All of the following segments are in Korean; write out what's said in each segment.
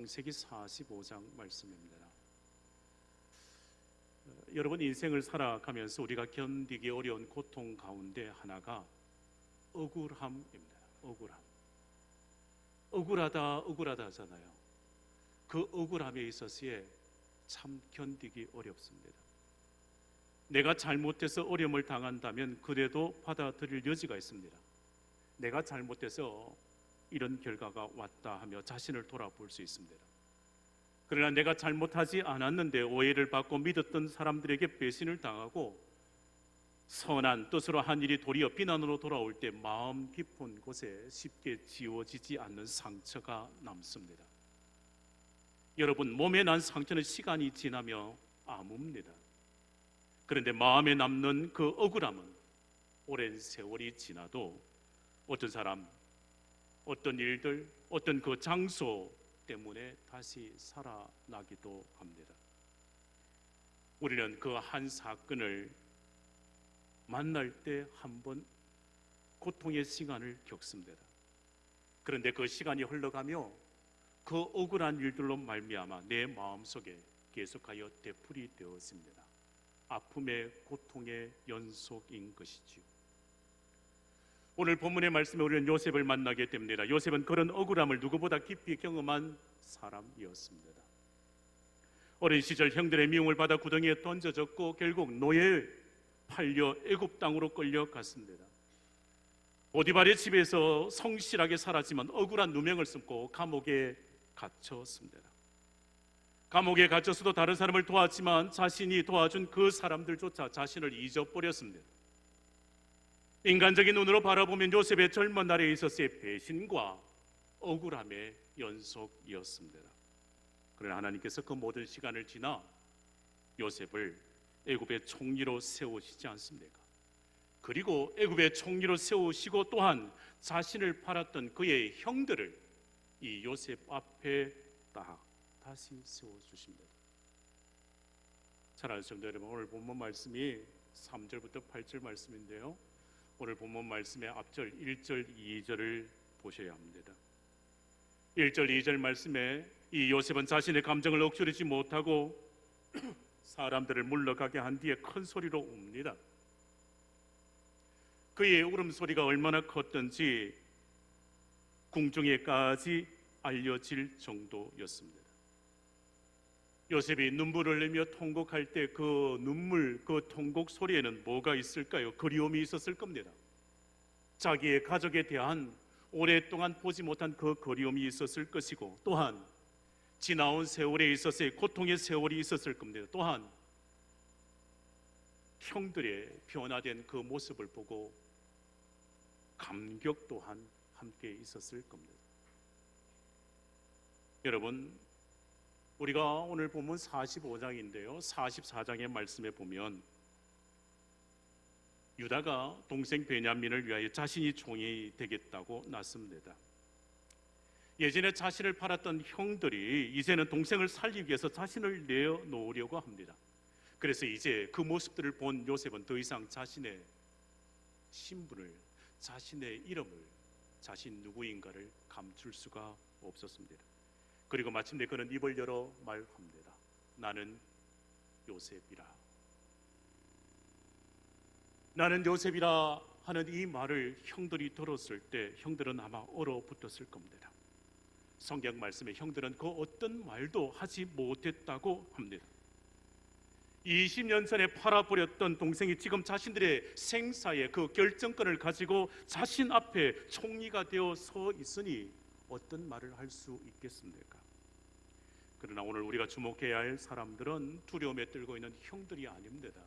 창세기 45장 말씀입니다. 여러분, 인생을 살아가면서 우리가 견디기 어려운 고통 가운데 하나가 억울함입니다. 억울하다 하잖아요. 그 억울함에 있어서에 참 견디기 어렵습니다. 내가 잘못해서 어려움을 당한다면 그래도 받아들일 여지가 있습니다. 내가 잘못해서 이런 결과가 왔다 하며 자신을 돌아볼 수 있습니다. 그러나 내가 잘못하지 않았는데 오해를 받고 믿었던 사람들에게 배신을 당하고 선한 뜻으로 한 일이 도리어 비난으로 돌아올 때 마음 깊은 곳에 쉽게 지워지지 않는 상처가 남습니다. 여러분, 몸에 난 상처는 시간이 지나며 아뭅니다. 그런데 마음에 남는 그 억울함은 오랜 세월이 지나도 어떤 사람, 어떤 일들, 어떤 그 장소 때문에 다시 살아나기도 합니다. 우리는 그 한 사건을 만날 때 한 번 고통의 시간을 겪습니다. 그런데 그 시간이 흘러가며 그 억울한 일들로 말미암아 내 마음속에 계속하여 되풀이 되었습니다. 아픔의 고통의 연속인 것이지요. 오늘 본문의 말씀에 우리는 요셉을 만나게 됩니다. 요셉은 그런 억울함을 누구보다 깊이 경험한 사람이었습니다. 어린 시절 형들의 미움을 받아 구덩이에 던져졌고 결국 노예에 팔려 애굽 땅으로 끌려갔습니다. 보디발의 집에서 성실하게 살았지만 억울한 누명을 쓰고 감옥에 갇혔습니다. 감옥에 갇혀서도 다른 사람을 도왔지만 자신이 도와준 그 사람들조차 자신을 잊어버렸습니다. 인간적인 눈으로 바라보면 요셉의 젊은 날에 있었을 배신과 억울함의 연속이었습니다. 그러나 하나님께서 그 모든 시간을 지나 요셉을 애굽의 총리로 세우시지 않습니까? 그리고 애굽의 총리로 세우시고 또한 자신을 팔았던 그의 형들을 이 요셉 앞에 다시 세워주십니다. 사랑하는 성도 여러분, 오늘 본문 말씀이 3절부터 8절 말씀인데요, 오늘 본문 말씀의 앞절 1절 2절을 보셔야 합니다. 1절 2절 말씀에 이 요셉은 자신의 감정을 억누르지 못하고 사람들을 물러가게 한 뒤에 큰 소리로 웁니다. 그의 울음소리가 얼마나 컸던지 궁중에까지 알려질 정도였습니다. 요셉이 눈물을 흘리며 통곡할 때 그 눈물, 그 통곡 소리에는 뭐가 있을까요? 그리움이 있었을 겁니다. 자기의 가족에 대한 오랫동안 보지 못한 그 그리움이 있었을 것이고, 또한 지나온 세월에 있어서의 고통의 세월이 있었을 겁니다. 또한 형들의 변화된 그 모습을 보고 감격 또한 함께 있었을 겁니다. 여러분, 우리가 오늘 본문 45장인데요 44장의 말씀에 보면 유다가 동생 베냐민을 위하여 자신이 종이 되겠다고 났습니다. 예전에 자신을 팔았던 형들이 이제는 동생을 살리기 위해서 자신을 내어놓으려고 합니다. 그래서 이제 그 모습들을 본 요셉은 더 이상 자신의 신분을, 자신의 이름을, 자신 누구인가를 감출 수가 없었습니다. 그리고 마침내 그는 입을 열어 말합니다. 나는 요셉이라. 나는 요셉이라 하는 이 말을 형들이 들었을 때 형들은 아마 얼어붙었을 겁니다. 성경 말씀에 형들은 그 어떤 말도 하지 못했다고 합니다. 20년 전에 팔아버렸던 동생이 지금 자신들의 생사의 그 결정권을 가지고 자신 앞에 총리가 되어 서 있으니 어떤 말을 할 수 있겠습니까? 그러나 오늘 우리가 주목해야 할 사람들은 두려움에 떨고 있는 형들이 아닙니다.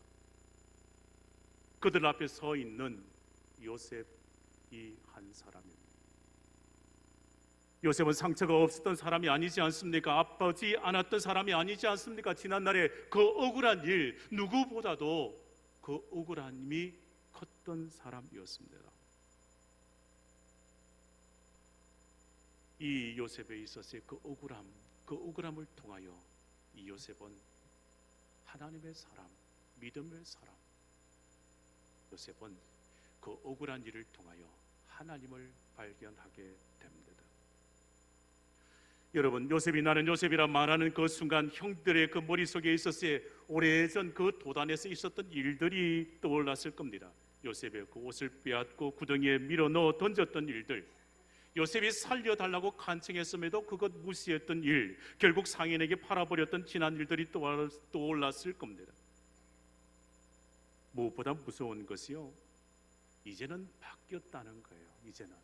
그들 앞에 서 있는 요셉이 한 사람입니다. 요셉은 상처가 없었던 사람이 아니지 않습니까? 아프지 않았던 사람이 아니지 않습니까? 지난날에 그 억울한 일, 누구보다도 그 억울함이 컸던 사람이었습니다. 이 요셉에 있어서의 그 억울함을 통하여 이 요셉은 하나님의 사람, 믿음의 사람, 요셉은 그 억울한 일을 통하여 하나님을 발견하게 됩니다. 여러분, 요셉이 나는 요셉이라 말하는 그 순간 형들의 그 머릿속에 있었을 오래전 그 도단에서 있었던 일들이 떠올랐을 겁니다. 요셉의 그 옷을 빼앗고 구덩이에 밀어 넣어 던졌던 일들, 요셉이 살려달라고 간청했음에도 그것 무시했던 일, 결국 상인에게 팔아버렸던 지난 일들이 떠올랐을 겁니다. 무엇보다 무서운 것이요, 이제는 바뀌었다는 거예요. 이제는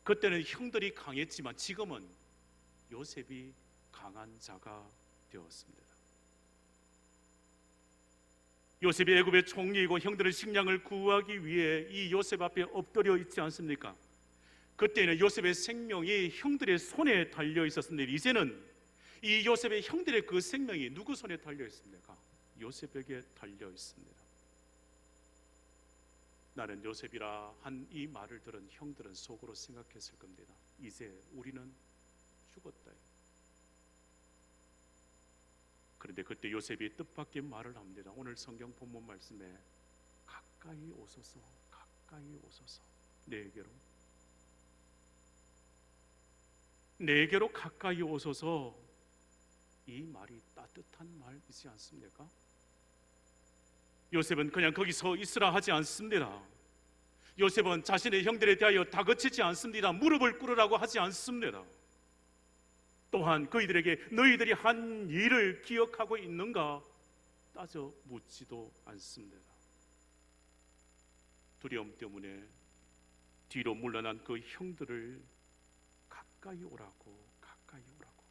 그때는 형들이 강했지만 지금은 요셉이 강한 자가 되었습니다. 요셉이 애굽의 총리이고 형들의 식량을 구하기 위해 이 요셉 앞에 엎드려 있지 않습니까? 그때는 요셉의 생명이 형들의 손에 달려 있었습니다. 이제는 이 요셉의 형들의 그 생명이 누구 손에 달려 있습니까? 요셉에게 달려 있습니다. 나는 요셉이라 한 이 말을 들은 형들은 속으로 생각했을 겁니다. 이제 우리는 죽었다. 그런데 그때 요셉이 뜻밖의 말을 합니다. 오늘 성경 본문 말씀에 가까이 오소서, 가까이 오소서, 내게로 가까이 오소서. 이 말이 따뜻한 말이지 않습니까? 요셉은 그냥 거기서 있으라 하지 않습니다. 요셉은 자신의 형들에 대하여 다그치지 않습니다. 무릎을 꿇으라고 하지 않습니다. 또한 그이들에게 너희들이 한 일을 기억하고 있는가 따져 묻지도 않습니다. 두려움 때문에 뒤로 물러난 그 형들을 가까이 오라고, 가까이 오라고.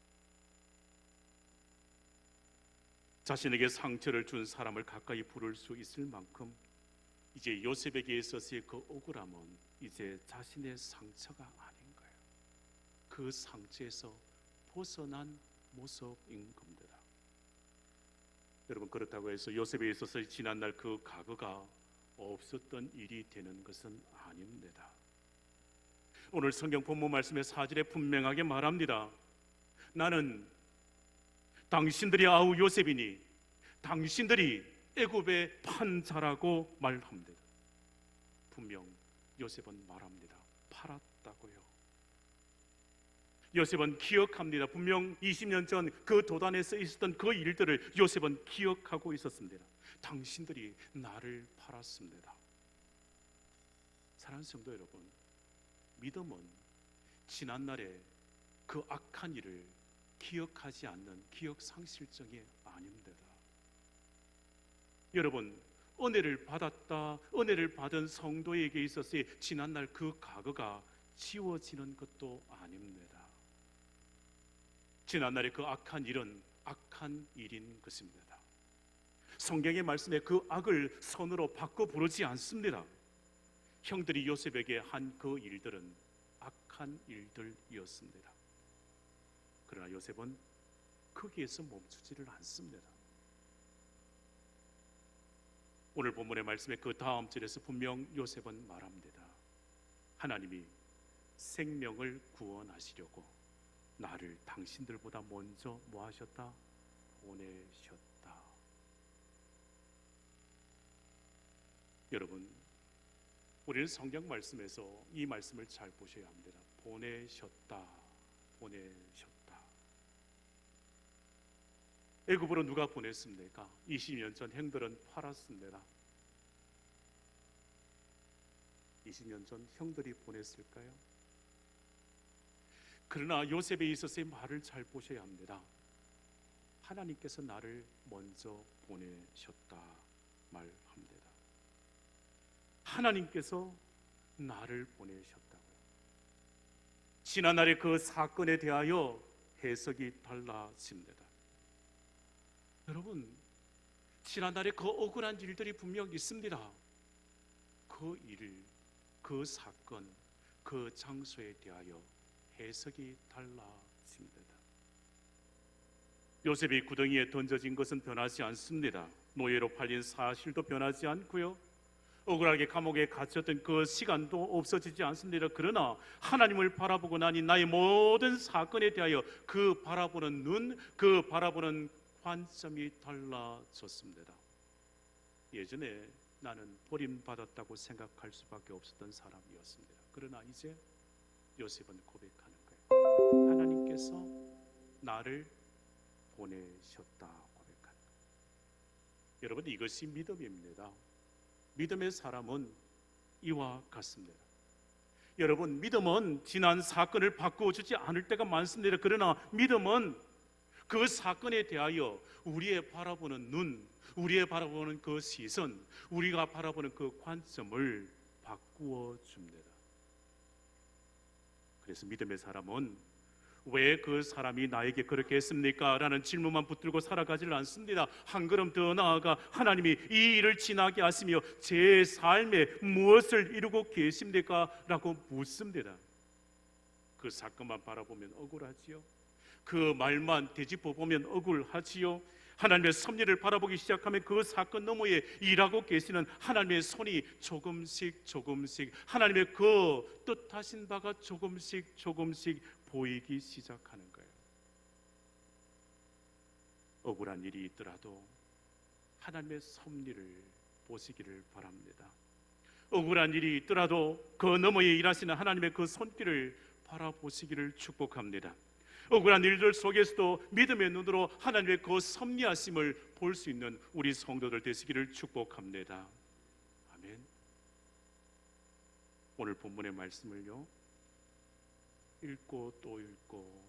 자신에게 상처를 준 사람을 가까이 부를 수 있을 만큼 이제 요셉에게 있어서의 그 억울함은 이제 자신의 상처가 아닌 거예요. 그 상처에서 벗어난 모습인 겁니다. 여러분, 그렇다고 해서 요셉에 있어서 지난날 그 과거가 없었던 일이 되는 것은 아닙니다. 오늘 성경 본문 말씀의 4절에 분명하게 말합니다. 나는 당신들이 아우 요셉이니 당신들이 애굽의 판자라고 말합니다. 분명 요셉은 말합니다. 팔았다고요. 요셉은 기억합니다. 분명 20년 전 그 도단에서 있었던 그 일들을 요셉은 기억하고 있었습니다. 당신들이 나를 팔았습니다. 사랑하는 성도 여러분, 믿음은 지난날의 그 악한 일을 기억하지 않는 기억 상실증이 아닙니다. 여러분, 은혜를 받았다, 은혜를 받은 성도에게 있어서의 지난날 그 과거가 지워지는 것도 아닙니다. 지난날의 그 악한 일은 악한 일인 것입니다. 성경의 말씀에 그 악을 선으로 바꿔 부르지 않습니다. 형들이 요셉에게 한 그 일들은 악한 일들이었습니다. 그러나 요셉은 거기에서 멈추지를 않습니다. 오늘 본문의 말씀에 그 다음 절에서 분명 요셉은 말합니다. 하나님이 생명을 구원하시려고 나를 당신들보다 먼저 뭐 하셨다? 보내셨다. 여러분, 우리는 성경 말씀에서 이 말씀을 잘 보셔야 합니다. 보내셨다, 보내셨다. 애굽으로 누가 보냈습니까? 20년 전 형들은 팔았습니다. 20년 전 형들이 보냈을까요? 그러나 요셉에 있어서의 말을 잘 보셔야 합니다. 하나님께서 나를 먼저 보내셨다 말합니다. 하나님께서 나를 보내셨다고요. 지난날의 그 사건에 대하여 해석이 달라집니다. 여러분, 지난날에 그 억울한 일들이 분명 있습니다. 그 일, 그 사건, 그 장소에 대하여 해석이 달라집니다. 요셉이 구덩이에 던져진 것은 변하지 않습니다. 노예로 팔린 사실도 변하지 않고요, 억울하게 감옥에 갇혔던 그 시간도 없어지지 않습니다. 그러나 하나님을 바라보고 나니 나의 모든 사건에 대하여 그 바라보는 눈, 그 바라보는 관점이 달라졌습니다. 예전에 나는 버림받았다고 생각할 수밖에 없었던 사람이었습니다. 그러나 이제 요셉은 고백하는 하나님께서 나를 보내셨다 고백한. 여러분, 이것이 믿음입니다. 믿음의 사람은 이와 같습니다. 여러분, 믿음은 지난 사건을 바꾸어주지 않을 때가 많습니다. 그러나 믿음은 그 사건에 대하여 우리의 바라보는 눈, 우리의 바라보는 그 시선, 우리가 바라보는 그 관점을 바꾸어 줍니다. 그래서 믿음의 사람은 왜 그 사람이 나에게 그렇게 했습니까? 라는 질문만 붙들고 살아가지를 않습니다. 한 걸음 더 나아가 하나님이 이 일을 지나게 하시며 제 삶에 무엇을 이루고 계십니까? 라고 묻습니다. 그 사건만 바라보면 억울하지요. 그 말만 되짚어 보면 억울하지요. 하나님의 섭리를 바라보기 시작하면 그 사건 너머에 일하고 계시는 하나님의 손이 조금씩 하나님의 그 뜻하신 바가 조금씩 보이기 시작하는 거예요. 억울한 일이 있더라도 하나님의 섭리를 보시기를 바랍니다. 억울한 일이 있더라도 그 너머에 일하시는 하나님의 그 손길을 바라보시기를 축복합니다. 억울한 일들 속에서도 믿음의 눈으로 하나님의 그 섭리하심을 볼 수 있는 우리 성도들 되시기를 축복합니다. 아멘. 오늘 본문의 말씀을요, 읽고 또 읽고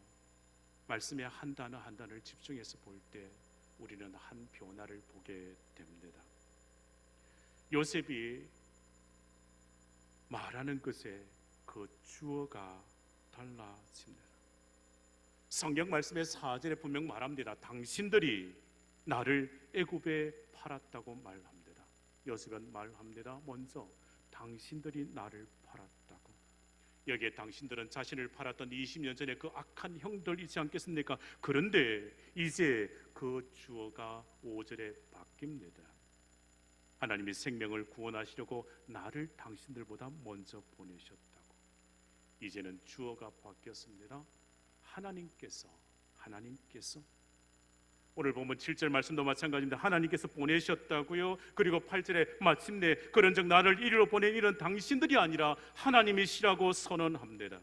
말씀의 한 단어 한 단어를 집중해서 볼 때 우리는 한 변화를 보게 됩니다. 요셉이 말하는 것에 그 주어가 달라집니다. 성경 말씀의 4절에 분명 말합니다. 당신들이 나를 애굽에 팔았다고 말합니다. 요셉은 말합니다. 먼저 당신들이 나를 팔았다고. 여기에 당신들은 자신을 팔았던 20년 전에 그 악한 형들이지 않겠습니까? 그런데 이제 그 주어가 5절에 바뀝니다. 하나님이 생명을 구원하시려고 나를 당신들보다 먼저 보내셨다고. 이제는 주어가 바뀌었습니다. 하나님께서 오늘 보면 7절 말씀도 마찬가지입니다. 하나님께서 보내셨다고요. 그리고 8절에 마침내 그런즉 나를 이리로 보낸 이는 당신들이 아니라 하나님이시라고 선언합니다.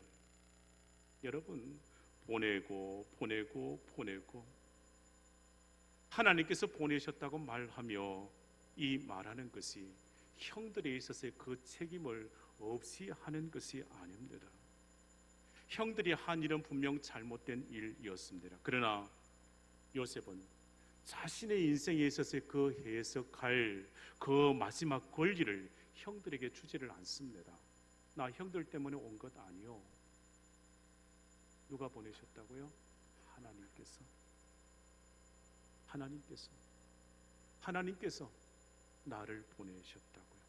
여러분, 보내고 하나님께서 보내셨다고 말하며 이 말하는 것이 형들에 있어서의 그 책임을 없이 하는 것이 아닙니다. 형들이 한 일은 분명 잘못된 일이었습니다. 그러나 요셉은 자신의 인생에 있어서의 그 해석할 그 마지막 권리를 형들에게 주지를 않습니다. 나 형들 때문에 온 것 아니요. 누가 보내셨다고요? 하나님께서 나를 보내셨다고요.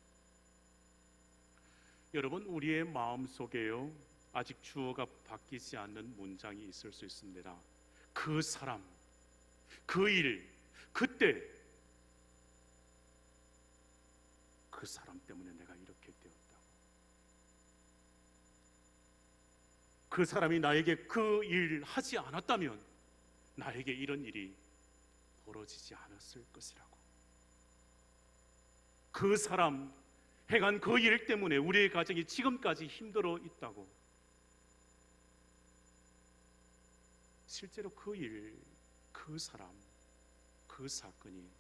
여러분, 우리의 마음속에요, 아직 주어가 바뀌지 않는 문장이 있을 수 있습니다. 그 사람, 그 일, 그때 그 사람 때문에 내가 이렇게 되었다고. 그 사람이 나에게 그 일 하지 않았다면 나에게 이런 일이 벌어지지 않았을 것이라고. 그 사람 행한 그 일 때문에 우리의 가정이 지금까지 힘들어 있다고. 실제로 그 일, 그 사람, 그 사건이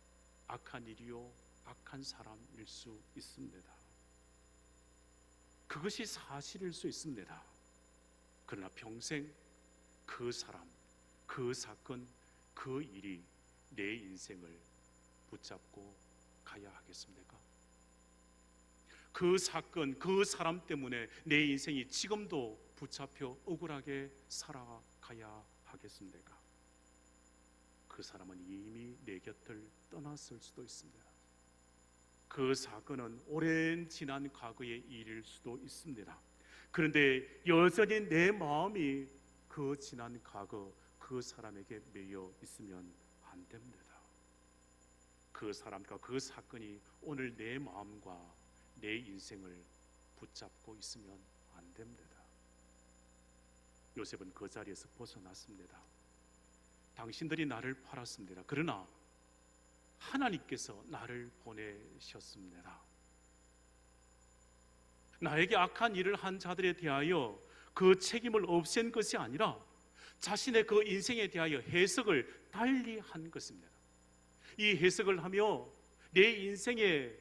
악한 일이요, 악한 사람일 수 있습니다. 그것이 사실일 수 있습니다. 그러나 평생 그 사람, 그 사건, 그 일이 내 인생을 붙잡고 가야 하겠습니까? 그 사건, 그 사람 때문에 내 인생이 지금도 붙잡혀 억울하게 살아가야 하겠습니까? 그 사람은 이미 내 곁을 떠났을 수도 있습니다. 그 사건은 오랜 지난 과거의 일일 수도 있습니다. 그런데 여전히 내 마음이 그 지난 과거, 그 사람에게 매여 있으면 안 됩니다. 그 사람과 그 사건이 오늘 내 마음과 내 인생을 붙잡고 있으면 안 됩니다. 요셉은 그 자리에서 벗어났습니다. 당신들이 나를 팔았습니다. 그러나 하나님께서 나를 보내셨습니다. 나에게 악한 일을 한 자들에 대하여 그 책임을 없앤 것이 아니라 자신의 그 인생에 대하여 해석을 달리 한 것입니다. 이 해석을 하며 내 인생의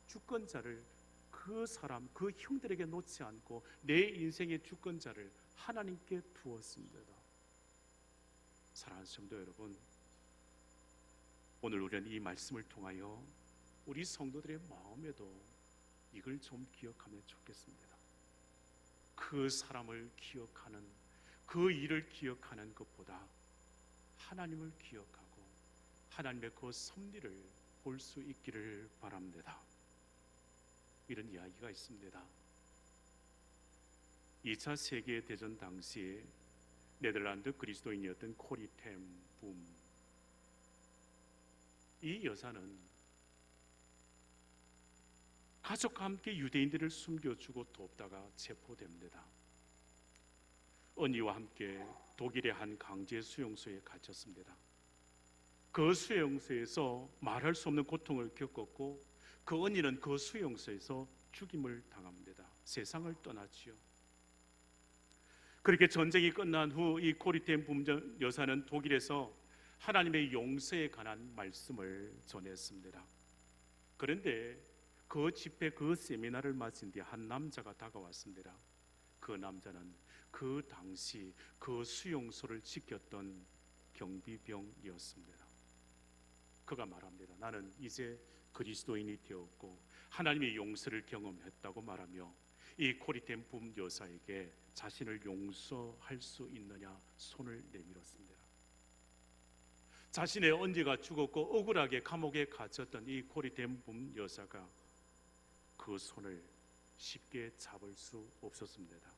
주권자를 그 사람, 그 형들에게 놓지 않고 내 인생의 주권자를 하나님께 두었습니다. 사랑하는 성도 여러분, 오늘 우리는 이 말씀을 통하여 우리 성도들의 마음에도 이걸 좀 기억하면 좋겠습니다. 그 사람을 기억하는, 그 일을 기억하는 것보다 하나님을 기억하고 하나님의 그 섭리를 볼 수 있기를 바랍니다. 이런 이야기가 있습니다. 2차 세계대전 당시에 네덜란드 그리스도인이었던 코리 텐 붐, 이 여사는 가족과 함께 유대인들을 숨겨주고 돕다가 체포됩니다. 언니와 함께 독일의 한 강제 수용소에 갇혔습니다. 그 수용소에서 말할 수 없는 고통을 겪었고 그 언니는 그 수용소에서 죽임을 당합니다. 세상을 떠났지요. 그렇게 전쟁이 끝난 후 이 코리텐 붐 여사는 독일에서 하나님의 용서에 관한 말씀을 전했습니다. 그런데 그 집회, 그 세미나를 마친 뒤 한 남자가 다가왔습니다. 그 남자는 그 당시 그 수용소를 지켰던 경비병이었습니다. 그가 말합니다. 나는 이제 그리스도인이 되었고 하나님의 용서를 경험했다고 말하며 이 코리텐 붐 여사에게 자신을 용서할 수 있느냐 손을 내밀었습니다. 자신의 언니가 죽었고 억울하게 감옥에 갇혔던 이 코리텐 붐 여사가 그 손을 쉽게 잡을 수 없었습니다.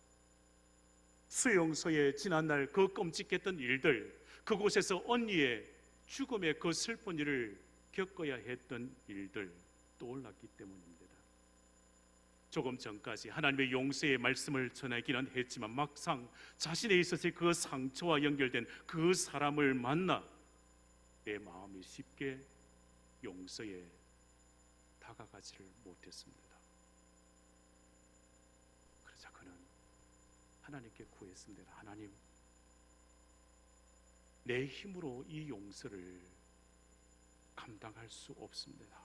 수용소에 지난날 그 끔찍했던 일들, 그곳에서 언니의 죽음의 그 슬픈 일을 겪어야 했던 일들 떠올랐기 때문입니다. 조금 전까지 하나님의 용서의 말씀을 전하기는 했지만 막상 자신에 있어서의 그 상처와 연결된 그 사람을 만나 내 마음이 쉽게 용서에 다가가지를 못했습니다. 그러자 그는 하나님께 구했습니다. 하나님, 내 힘으로 이 용서를 감당할 수 없습니다.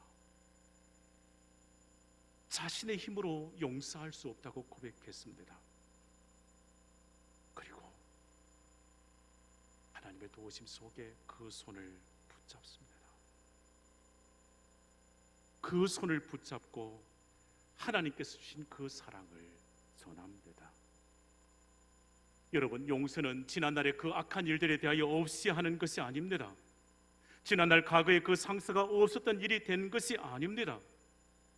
자신의 힘으로 용서할 수 없다고 고백했습니다. 그리고 하나님의 도우심 속에 그 손을 붙잡습니다. 그 손을 붙잡고 하나님께서 주신 그 사랑을 전합니다. 여러분, 용서는 지난날의 그 악한 일들에 대하여 없이 하는 것이 아닙니다. 지난날 과거에 그 상처가 없었던 일이 된 것이 아닙니다.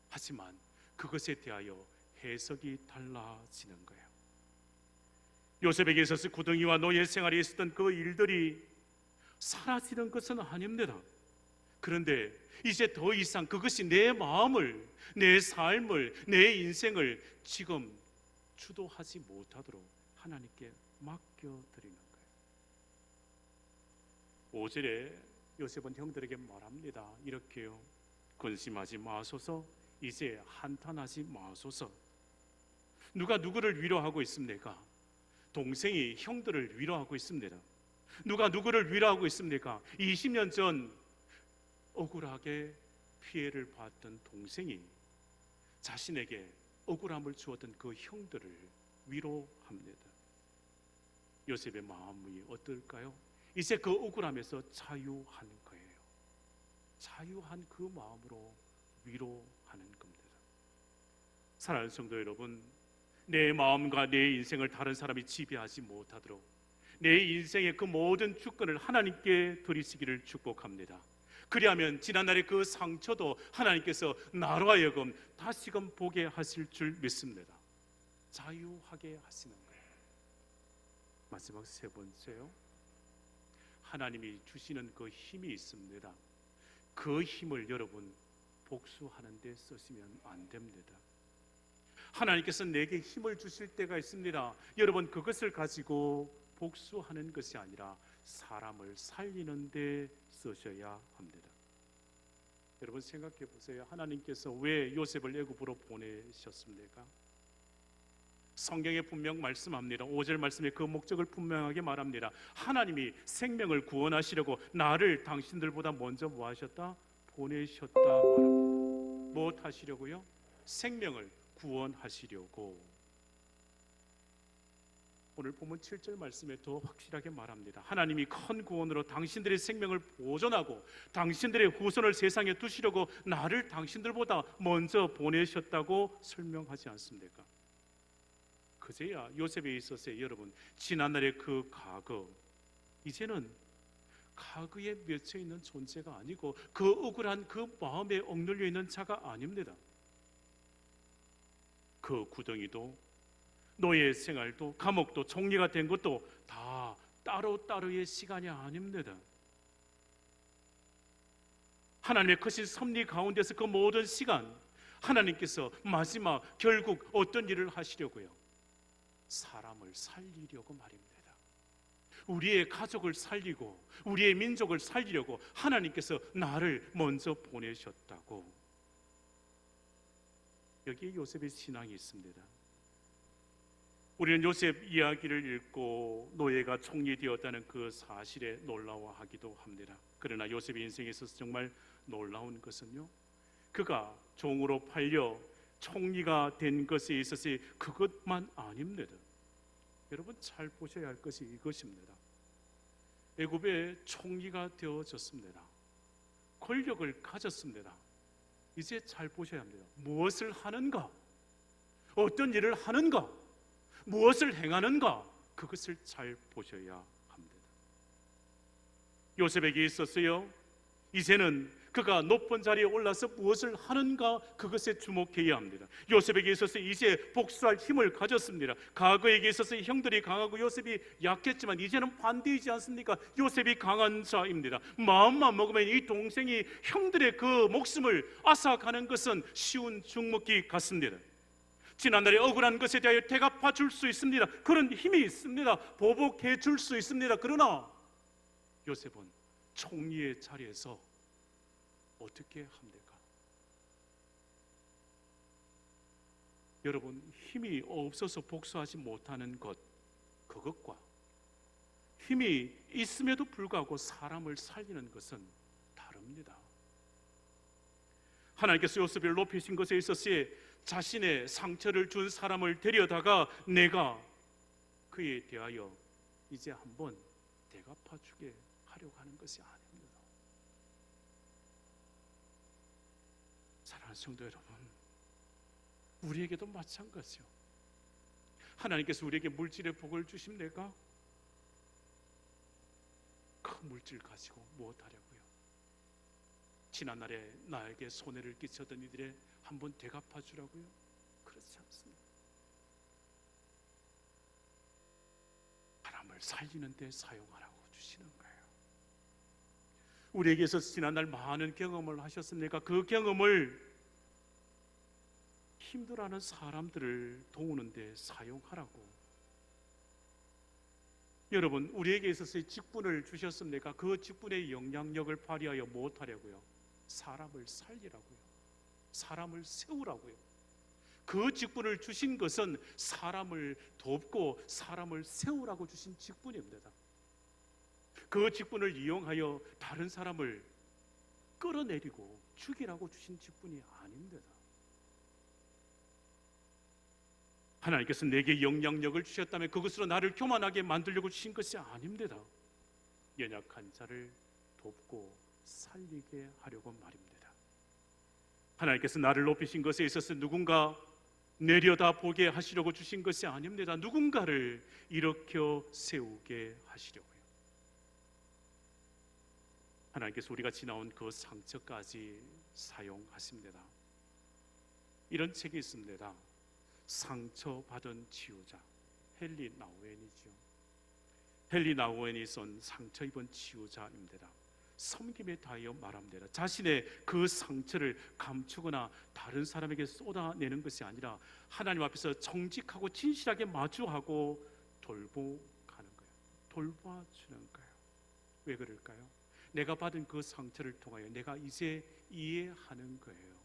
하지만 그것에 대하여 해석이 달라지는 거예요. 요셉에게 있어서 구덩이와 노예 생활에 있었던 그 일들이 사라지는 것은 아닙니다. 그런데 이제 더 이상 그것이 내 마음을, 내 삶을, 내 인생을 지금 주도하지 못하도록 하나님께 맡겨드리는 거예요. 5절에 요셉은 형들에게 말합니다. 이렇게요. 근심하지 마소서, 이제 한탄하지 마소서. 누가 누구를 위로하고 있습니까? 동생이 형들을 위로하고 있습니다. 누가 누구를 위로하고 있습니까? 20년 전 억울하게 피해를 봤던 동생이 자신에게 억울함을 주었던 그 형들을 위로합니다. 요셉의 마음이 어떨까요? 이제 그 억울함에서 자유한 거예요. 자유한 그 마음으로 위로하는 겁니다. 사랑하는 성도 여러분, 내 마음과 내 인생을 다른 사람이 지배하지 못하도록 내 인생의 그 모든 주권을 하나님께 드리시기를 축복합니다. 그리하면 지난날의 그 상처도 하나님께서 나로 하여금 다시금 보게 하실 줄 믿습니다. 자유하게 하시는 거예요. 마지막 세 번째요. 하나님이 주시는 그 힘이 있습니다. 그 힘을 여러분 복수하는 데 쓰시면 안 됩니다. 하나님께서 내게 힘을 주실 때가 있습니다. 여러분 그것을 가지고 복수하는 것이 아니라 사람을 살리는 데 쓰셔야 합니다. 여러분 생각해 보세요. 하나님께서 왜 요셉을 애굽으로 보내셨습니까? 성경에 분명 말씀합니다. 5절 말씀에 그 목적을 분명하게 말합니다. 하나님이 생명을 구원하시려고 나를 당신들보다 먼저 뭐 하셨다? 보내셨다 말합니다. 무엇 하시려고요? 생명을 구원하시려고. 오늘 본문 7절 말씀에 더 확실하게 말합니다. 하나님이 큰 구원으로 당신들의 생명을 보존하고 당신들의 후손을 세상에 두시려고 나를 당신들보다 먼저 보내셨다고 설명하지 않습니까? 그제야 요셉에 있어서 여러분, 지난날의 그 과거, 이제는 과거에 맺혀 있는 존재가 아니고 그 억울한 그 마음에 억눌려 있는 자가 아닙니다. 그 구덩이도 노예 생활도 감옥도 총리가 된 것도 다 따로따로의 시간이 아닙니다. 하나님의 크신 섭리 가운데서 그 모든 시간, 하나님께서 마지막 결국 어떤 일을 하시려고요? 사람을 살리려고 말입니다. 우리의 가족을 살리고 우리의 민족을 살리려고 하나님께서 나를 먼저 보내셨다고. 여기에 요셉의 신앙이 있습니다. 우리는 요셉 이야기를 읽고 노예가 총리 되었다는 그 사실에 놀라워하기도 합니다. 그러나 요셉의 인생에 있어서 정말 놀라운 것은요, 그가 종으로 팔려 총리가 된 것에 있어서 그것만 아닙니다. 여러분 잘 보셔야 할 것이 이것입니다. 애굽의 총리가 되어졌습니다. 권력을 가졌습니다. 이제 잘 보셔야 합니다. 무엇을 하는가? 어떤 일을 하는가? 무엇을 행하는가? 그것을 잘 보셔야 합니다. 요셉에게 있었어요. 이제는 그가 높은 자리에 올라서 무엇을 하는가, 그것에 주목해야 합니다. 요셉에게 있어서 이제 복수할 힘을 가졌습니다. 과거에게 있어서 형들이 강하고 요셉이 약했지만 이제는 반대이지 않습니까? 요셉이 강한 자입니다. 마음만 먹으면 이 동생이 형들의 그 목숨을 앗아가는 것은 쉬운 죽먹기 같습니다. 지난날의 억울한 것에 대하여 대갚아 줄 수 있습니다. 그런 힘이 있습니다. 보복해 줄 수 있습니다. 그러나 요셉은 총리의 자리에서 어떻게 합니까? 여러분, 힘이 없어서 복수하지 못하는 것, 그것과 힘이 있음에도 불구하고 사람을 살리는 것은 다릅니다. 하나님께서 요셉을 높이신 것에 있어서 자신의 상처를 준 사람을 데려다가 내가 그에 대하여 이제 한번 대갚아주게 하려고 하는 것이 아닙니다. 사랑하는 성도 여러분, 우리에게도 마찬가지요. 하나님께서 우리에게 물질의 복을 주십니까? 그 물질 가지고 무엇하려고요? 지난날에 나에게 손해를 끼쳤던 이들의 한번 대갚아 주라고요? 그렇지 않습니다. 사람을 살리는 데 사용하라고 주시는 거예요. 우리에게 있어서 지난날 많은 경험을 하셨습니까? 그 경험을 힘들어하는 사람들을 도우는 데 사용하라고. 여러분, 우리에게 있어서 직분을 주셨습니까? 그 직분의 영향력을 발휘하여 무엇하려고요? 사람을 살리라고요. 사람을 세우라고요. 그 직분을 주신 것은 사람을 돕고 사람을 세우라고 주신 직분입니다. 그 직분을 이용하여 다른 사람을 끌어내리고 죽이라고 주신 직분이 아닙니다. 하나님께서 내게 영향력을 주셨다면 그것으로 나를 교만하게 만들려고 주신 것이 아닙니다. 연약한 자를 돕고 살리게 하려고 말입니다. 하나님께서 나를 높이신 것에 있어서 누군가 내려다보게 하시려고 주신 것이 아닙니다. 누군가를 일으켜 세우게 하시려고요. 하나님께서 우리가 지나온 그 상처까지 사용하십니다. 이런 책이 있습니다. 상처받은 치유자, 헨리 나우엔이죠. 헨리 나우엔이 쓴 상처 입은 치유자입니다. 섬김에 다하여 말합니다. 자신의 그 상처를 감추거나 다른 사람에게 쏟아내는 것이 아니라 하나님 앞에서 정직하고 진실하게 마주하고 돌보가는 거예요. 돌봐주는 거예요. 왜 그럴까요? 내가 받은 그 상처를 통하여 내가 이제 이해하는 거예요.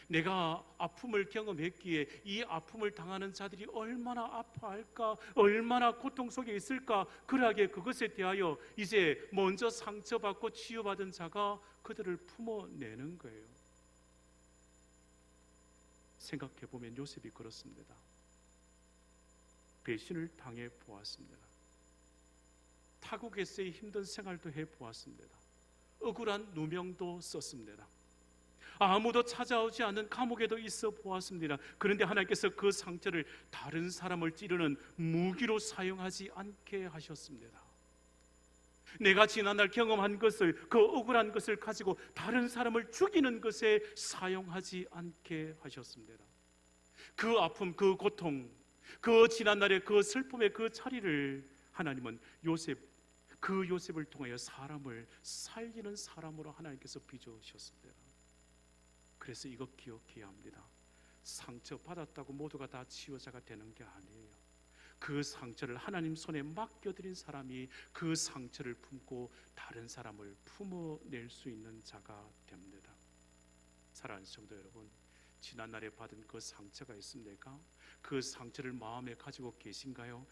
내가 아픔을 경험했기에 이 아픔을 당하는 자들이 얼마나 아파할까, 얼마나 고통 속에 있을까, 그러하게 그것에 대하여 이제 먼저 상처받고 치유받은 자가 그들을 품어내는 거예요. 생각해 보면 요셉이 그렇습니다. 배신을 당해 보았습니다. 타국에서의 힘든 생활도 해 보았습니다. 억울한 누명도 썼습니다. 아무도 찾아오지 않는 감옥에도 있어 보았습니다. 그런데 하나님께서 그 상처를 다른 사람을 찌르는 무기로 사용하지 않게 하셨습니다. 내가 지난날 경험한 것을, 그 억울한 것을 가지고 다른 사람을 죽이는 것에 사용하지 않게 하셨습니다. 그 아픔, 그 고통, 그 지난날의 그 슬픔의 그 자리를 하나님은 그 요셉을 통하여 사람을 살리는 사람으로 하나님께서 빚어주셨습니다. 그래서 이거 기억해야 합니다. 상처 받았다고 모두가 다 치유자가 되는 게 아니에요. 그 상처를 하나님 손에 맡겨드린 사람이 그 상처를 품고 다른 사람을 품어낼 수 있는 자가 됩니다. 사랑하는 성도 여러분, 지난날에 받은 그 상처가 있습니까? 그 상처를 마음에 가지고 계신가요?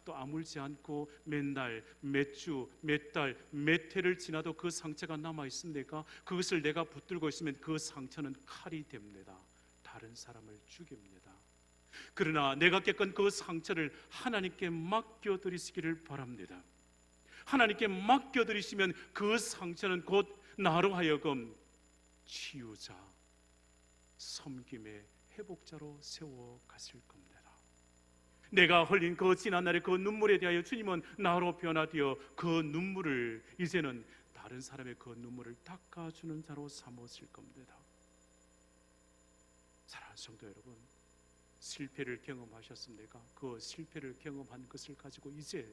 또 아물지 않고 맨날, 몇주, 몇 달, 몇 해를 지나도 그 상처가 남아 있습니까? 그것을 내가 붙들고 있으면 그 상처는 칼이 됩니다. 다른 사람을 죽입니다. 그러나 내가 겪은 그 상처를 하나님께 맡겨드리시기를 바랍니다. 하나님께 맡겨드리시면 그 상처는 곧 나로 하여금 치유자, 섬김의 회복자로 세워 가실 겁니다. 내가 흘린 그 지난날의 그 눈물에 대하여 주님은 나로 변화되어 그 눈물을 이제는 다른 사람의 그 눈물을 닦아주는 자로 삼으실 겁니다. 사랑하는 성도 여러분, 실패를 경험하셨습니까? 그 실패를 경험한 것을 가지고 이제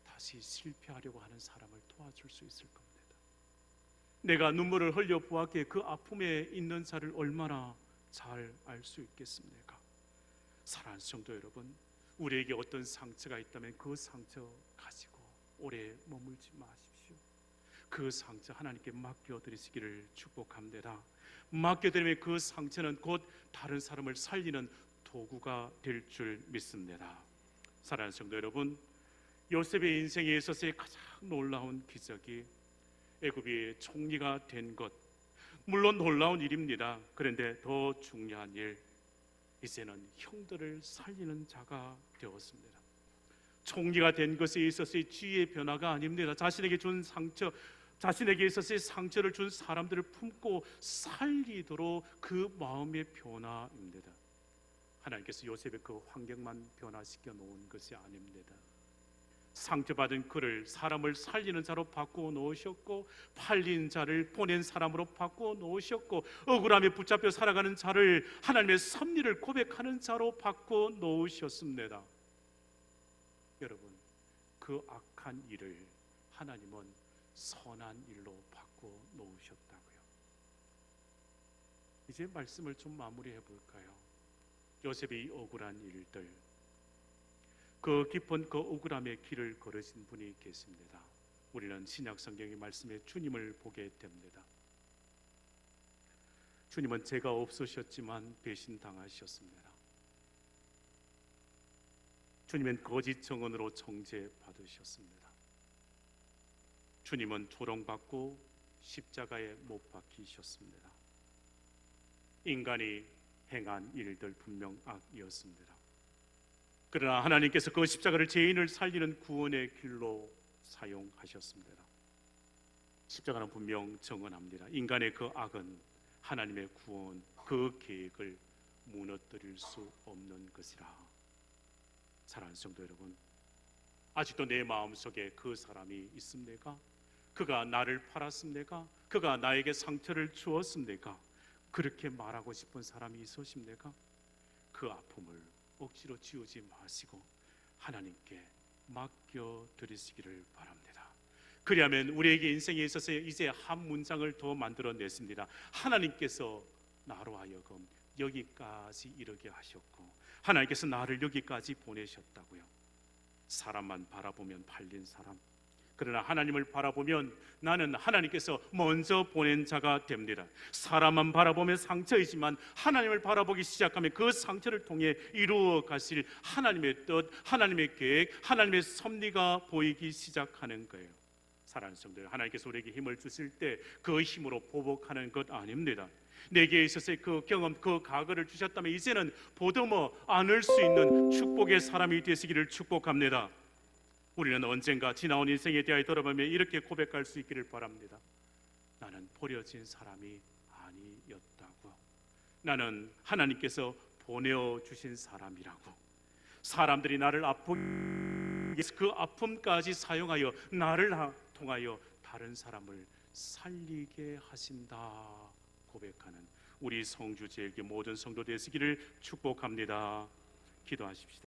다시 실패하려고 하는 사람을 도와줄 수 있을 겁니다. 내가 눈물을 흘려 보았기에 그 아픔에 있는 자를 얼마나 잘 알 수 있겠습니까? 사랑하는 성도 여러분, 우리에게 어떤 상처가 있다면 그 상처 가지고 오래 머물지 마십시오. 그 상처 하나님께 맡겨드리시기를 축복합니다. 맡겨드리면 그 상처는 곧 다른 사람을 살리는 도구가 될 줄 믿습니다. 사랑하는 성도 여러분, 요셉의 인생에 있어서의 가장 놀라운 기적이 애굽의 총리가 된 것, 물론 놀라운 일입니다. 그런데 더 중요한 일, 이제는 형들을 살리는 자가 되었습니다. 총리가 된 것에 있어서의 지위의 변화가 아닙니다. 자신에게 준 상처, 자신에게 있어서의 상처를 준 사람들을 품고 살리도록 그 마음의 변화입니다. 하나님께서 요셉의 그 환경만 변화시켜 놓은 것이 아닙니다. 상처받은 그를 사람을 살리는 자로 바꾸어 놓으셨고, 팔린 자를 보낸 사람으로 바꾸어 놓으셨고, 억울함에 붙잡혀 살아가는 자를 하나님의 섭리를 고백하는 자로 바꾸어 놓으셨습니다. 여러분, 그 악한 일을 하나님은 선한 일로 바꾸어 놓으셨다고요. 이제 말씀을 좀 마무리해 볼까요? 요셉의 억울한 일들, 그 깊은 그 억울함의 길을 걸으신 분이 계십니다. 우리는 신약 성경의 말씀에 주님을 보게 됩니다. 주님은 죄가 없으셨지만 배신당하셨습니다. 주님은 거짓 정언으로 정죄받으셨습니다. 주님은 조롱받고 십자가에 못 박히셨습니다. 인간이 행한 일들 분명 악이었습니다. 그러나 하나님께서 그 십자가를 죄인을 살리는 구원의 길로 사용하셨습니다. 십자가는 분명 정언합니다. 인간의 그 악은 하나님의 구원, 그 계획을 무너뜨릴 수 없는 것이라. 사랑하는 성도 여러분, 아직도 내 마음속에 그 사람이 있습니까? 그가 나를 팔았습니까? 그가 나에게 상처를 주었습니까? 그렇게 말하고 싶은 사람이 있으십니까? 그 아픔을 억지로 지우지 마시고 하나님께 맡겨드리시기를 바랍니다. 그리하면 우리에게 인생에 있어서 이제 한 문장을 더 만들어냈습니다. 하나님께서 나로 하여금 여기까지 이르게 하셨고, 하나님께서 나를 여기까지 보내셨다고요. 사람만 바라보면 팔린 사람, 그러나 하나님을 바라보면 나는 하나님께서 먼저 보낸 자가 됩니다. 사람만 바라보면 상처이지만 하나님을 바라보기 시작하면 그 상처를 통해 이루어 가실 하나님의 뜻, 하나님의 계획, 하나님의 섭리가 보이기 시작하는 거예요. 사랑하는 성도들, 하나님께서 우리에게 힘을 주실 때 그 힘으로 보복하는 것 아닙니다. 내게 있어서의 그 경험, 그 과거를 주셨다면 이제는 보듬어 안을 수 있는 축복의 사람이 되시기를 축복합니다. 우리는 언젠가 지나온 인생에 대하여 돌아보며 이렇게 고백할 수 있기를 바랍니다. 나는 버려진 사람이 아니었다고. 나는 하나님께서 보내주신 사람이라고. 사람들이 나를 아프게 그 아픔까지 사용하여 나를 통하여 다른 사람을 살리게 하신다 고백하는 우리 성주제일교 모든 성도 되시기를 축복합니다. 기도하십시다.